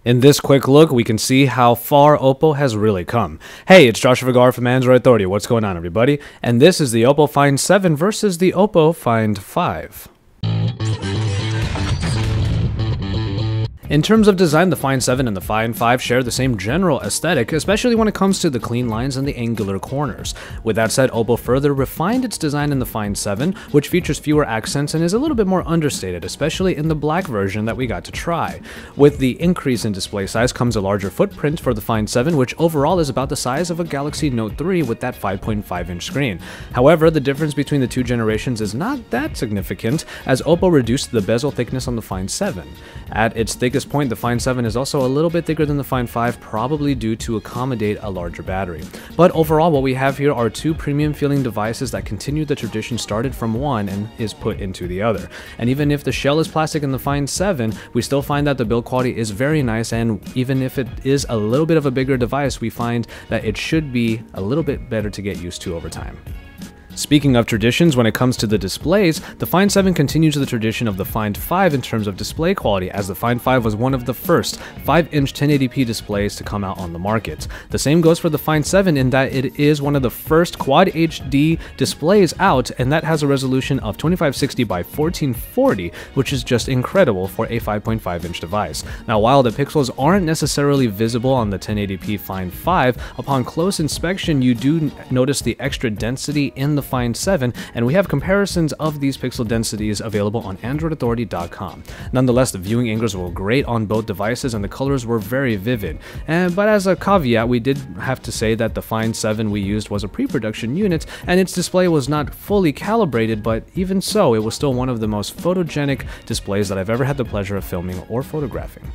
In this quick look, we can see how far Oppo has really come. Hey, it's Joshua Vergara from Android Authority. What's going on, everybody? And this is the Oppo Find 7 versus the Oppo Find 5. In terms of design, the Find 7 and the Find 5 share the same general aesthetic, especially when it comes to the clean lines and the angular corners. With that said, Oppo further refined its design in the Find 7, which features fewer accents and is a little bit more understated, especially in the black version that we got to try. With the increase in display size comes a larger footprint for the Find 7, which overall is about the size of a Galaxy Note 3 with that 5.5-inch screen. However, the difference between the two generations is not that significant, as Oppo reduced the bezel thickness on the Find 7. At its thickest point, the Find 7 is also a little bit thicker than the Find 5, probably due to accommodate a larger battery. But overall, what we have here are two premium feeling devices that continue the tradition started from one and is put into the other. And even if the shell is plastic in the Find 7, we still find that the build quality is very nice, and even if it is a little bit of a bigger device, we find that it should be a little bit better to get used to over time. Speaking of traditions, when it comes to the displays, the Find 7 continues the tradition of the Find 5 in terms of display quality, as the Find 5 was one of the first 5-inch 1080p displays to come out on the market. The same goes for the Find 7 in that it is one of the first Quad HD displays out, and that has a resolution of 2560 by 1440, which is just incredible for a 5.5-inch device. Now, while the pixels aren't necessarily visible on the 1080p Find 5, upon close inspection you do notice the extra density in the Find 7, and we have comparisons of these pixel densities available on AndroidAuthority.com. Nonetheless, the viewing angles were great on both devices and the colors were very vivid. But as a caveat, we did have to say that the Find 7 we used was a pre-production unit and its display was not fully calibrated, but even so, it was still one of the most photogenic displays that I've ever had the pleasure of filming or photographing.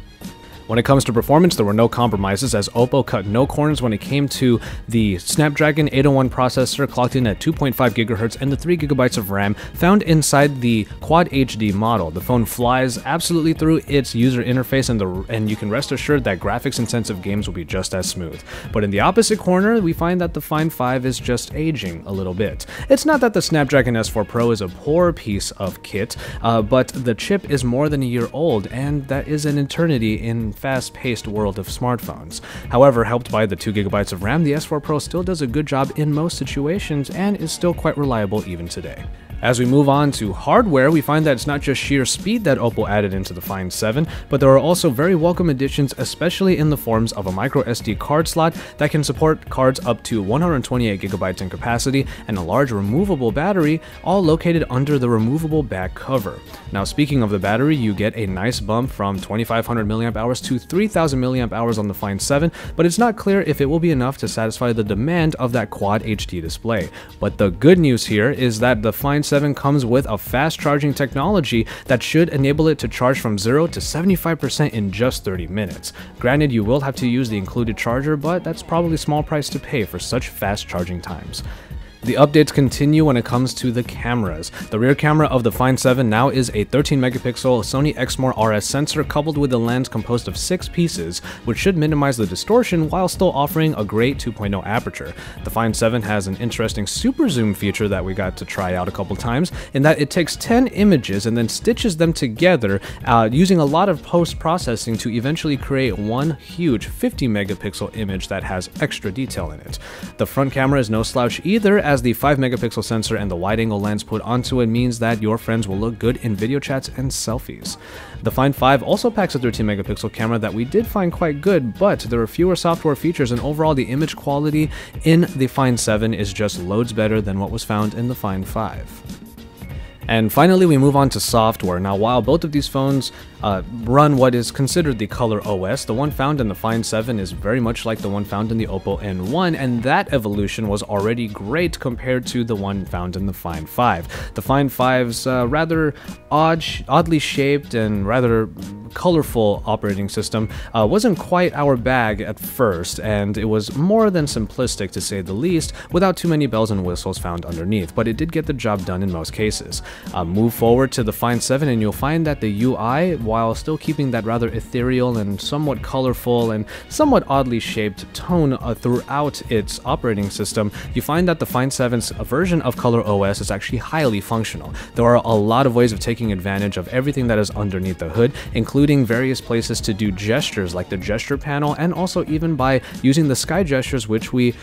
When it comes to performance, there were no compromises, as Oppo cut no corners when it came to the Snapdragon 801 processor clocked in at 2.5 GHz and the 3 GB of RAM found inside the Quad HD model. The phone flies absolutely through its user interface, and you can rest assured that graphics-intensive games will be just as smooth. But in the opposite corner, we find that the Find 5 is just aging a little bit. It's not that the Snapdragon S4 Pro is a poor piece of kit, but the chip is more than a year old, and that is an eternity in fast-paced world of smartphones. However, helped by the 2 GB of RAM, the S4 Pro still does a good job in most situations and is still quite reliable even today. As we move on to hardware, we find that it's not just sheer speed that Oppo added into the Find 7, but there are also very welcome additions, especially in the forms of a micro SD card slot that can support cards up to 128 GB in capacity and a large removable battery, all located under the removable back cover. Now, speaking of the battery, you get a nice bump from 2500 mAh to 3000 mAh on the Find 7, but it's not clear if it will be enough to satisfy the demand of that Quad HD display. But the good news here is that the Find 7 comes with a fast charging technology that should enable it to charge from 0 to 75% in just 30 minutes. Granted, you will have to use the included charger, but that's probably a small price to pay for such fast charging times. The updates continue when it comes to the cameras. The rear camera of the Find 7 now is a 13-megapixel Sony Exmor RS sensor coupled with a lens composed of 6 pieces, which should minimize the distortion while still offering a great 2.0 aperture. The Find 7 has an interesting super zoom feature that we got to try out a couple times, in that it takes 10 images and then stitches them together using a lot of post-processing to eventually create one huge 50-megapixel image that has extra detail in it. The front camera is no slouch either, as the 5-megapixel sensor and the wide-angle lens put onto it means that your friends will look good in video chats and selfies. The Find 5 also packs a 13-megapixel camera that we did find quite good, but there are fewer software features, and overall the image quality in the Find 7 is just loads better than what was found in the Find 5. And finally, we move on to software. Now, while both of these phones run what is considered the Color OS, the one found in the Find 7 is very much like the one found in the Oppo N1, and that evolution was already great compared to the one found in the Find 5. The Find 5's rather oddly shaped and rather colorful operating system wasn't quite our bag at first, and it was more than simplistic to say the least, without too many bells and whistles found underneath, but it did get the job done in most cases. Move forward to the Find 7 and you'll find that the UI, while still keeping that rather ethereal and somewhat colorful and somewhat oddly shaped tone throughout its operating system, you find that the Find 7's version of ColorOS is actually highly functional. There are a lot of ways of taking advantage of everything that is underneath the hood, including various places to do gestures like the gesture panel, and also even by using the sky gestures, which we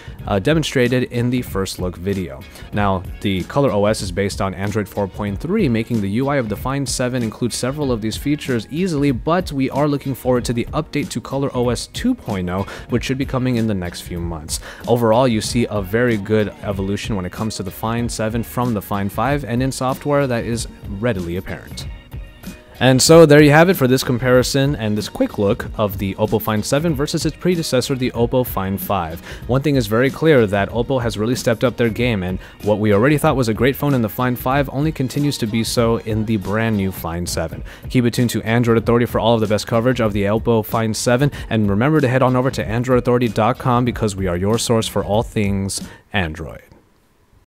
demonstrated in the first look video. Now, the ColorOS is based on Android 4.3, making the UI of the Find 7 include several of these features easily, but we are looking forward to the update to ColorOS 2.0, which should be coming in the next few months. Overall, you see a very good evolution when it comes to the Find 7 from the Find 5, and in software that is readily apparent. And so there you have it for this comparison and this quick look of the Oppo Find 7 versus its predecessor, the Oppo Find 5. One thing is very clear, that Oppo has really stepped up their game, and what we already thought was a great phone in the Find 5 only continues to be so in the brand new Find 7. Keep it tuned to Android Authority for all of the best coverage of the Oppo Find 7, and remember to head on over to AndroidAuthority.com because we are your source for all things Android.